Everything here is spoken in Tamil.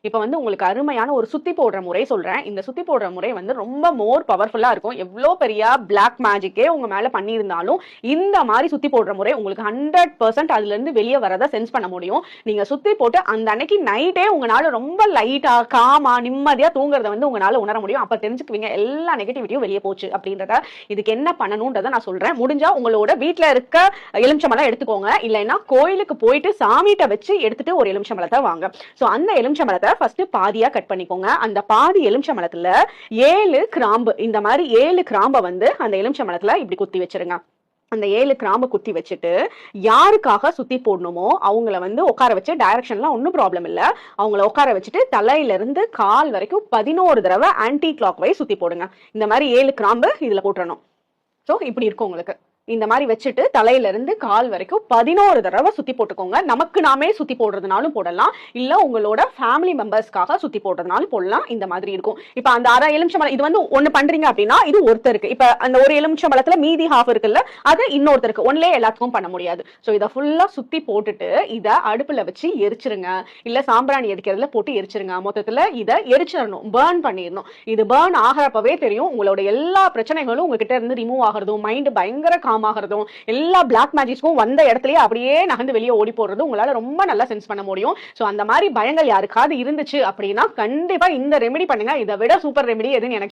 இப்போ வந்து உங்களுக்கு அருமையான ஒரு சுத்தி போடுற முறை சொல்றேன். இந்த சுத்தி போடுற முறை வந்து ரொம்ப மோர் பவர்ஃபுல்லா இருக்கும். எவ்வளோ பெரிய பிளாக் மேஜிக்கே உங்க மேல பண்ணியிருந்தாலும் இந்த மாதிரி சுத்தி போடுற முறை உங்களுக்கு 100% அதுல இருந்து வெளியே வரதை சென்ஸ் பண்ண முடியும். நீங்க சுத்தி போட்டு அந்த அன்னைக்கு நைட்டே உங்களால ரொம்ப லைட்டா காமா நிம்மதியா தூங்குறத வந்து உங்களால உணர முடியும். அப்ப தெரிஞ்சுக்குவீங்க எல்லா நெகட்டிவிட்டியும் வெளியே போச்சு அப்படின்றத. இதுக்கு என்ன பண்ணணும்ன்றத நான் சொல்றேன். முடிஞ்சா உங்களோட வீட்டுல இருக்க எலுமிச்சம்பழம் எடுத்துக்கோங்க. இல்லைன்னா கோயிலுக்கு போயிட்டு சாமிகிட்ட வச்சு எடுத்துட்டு ஒரு எலுமிச்சம்பழத்தை வாங்க. சோ அந்த எலுமிச்சம்பழத்தை ஃபர்ஸ்ட் பாதியா கட் பண்ணிக்கோங்க. அந்த பாதி எலுமிச்சம்பழத்துல 7 கிராம்பு, இந்த மாதிரி 7 கிராம்பை வந்து அந்த எலுமிச்சம்பழத்துல இப்படி குத்தி வச்சிருங்க. அந்த 7 கிராம்பு குத்தி வச்சுட்டு யாருக்காக சுத்தி போடணுமோ அவங்கள வந்து உட்கார வச்சு, டைரக்ஷன்லாம் ஒன்றும் ப்ராப்ளம் இல்லை, அவங்கள உட்கார வச்சுட்டு தலையில இருந்து கால் வரைக்கும் 11 தடவை ஆன்டி கிளாக் வைஸ் சுத்தி போடுங்க. இந்த மாதிரி 7 கிராம்பு இதுல போட்டுறணும். ஸோ இப்படி இருக்கும் உங்களுக்கு. இந்த மாதிரி வச்சுட்டு தலையில இருந்து கால் வரைக்கும் 11 தடவை சுத்தி போட்டுக்கோங்க. நமக்கு நாமே சுத்தி போடுறதுனாலும் போடலாம், இல்ல உங்களோட ஃபேமிலி மெம்பர்ஸ்க்காக சுத்தி போடுறதுனாலும் போடலாம். இந்த மாதிரி இருக்கும். இப்ப அந்த அரை எலுமிச்சம்பழம் இது வந்து ஒண்ணு பண்றீங்க அப்படின்னா இது ஒருத்தருக்கு. இப்ப அந்த ஒரு எலுமிச்சம்பழத்துல மீதி ஹாஃப் இருக்குல்ல, அது இன்னொருத்தருக்கு. ஒன்லே எல்லாத்துக்கும் பண்ண முடியாது. ஸோ இதை ஃபுல்லா சுத்தி போட்டுட்டு இதை அடுப்புல வச்சு எரிச்சிருங்க. இல்ல சாம்பிராணி எரிக்கிறதுல போட்டு எரிச்சிருங்க. மொத்தத்துல இதை எரிச்சிடணும், பேர்ன் பண்ணிடணும். இது பேர்ன் ஆகிறப்பவே தெரியும் உங்களோட எல்லா பிரச்சனைகளும் உங்ககிட்ட இருந்து ரிமூவ் ஆகிறதும், மைண்ட் பயங்கர ஆகிறதும், எல்லா பிளாக் மேஜிக்ஸும் வந்த இடத்துலயே அப்படியே நகர்ந்து வெளியே ஓடி போடுறது உங்களால ரொம்ப நல்லா சென்ஸ் பண்ண முடியும். சோ அந்த மாதிரி பயங்கள் யாருக்காவது இருந்துச்சு அப்படின்னா கண்டிப்பா இந்த ரெமெடி பண்ணுங்க. இதை விட சூப்பர் ரெமெடி எதுன்னு எனக்கு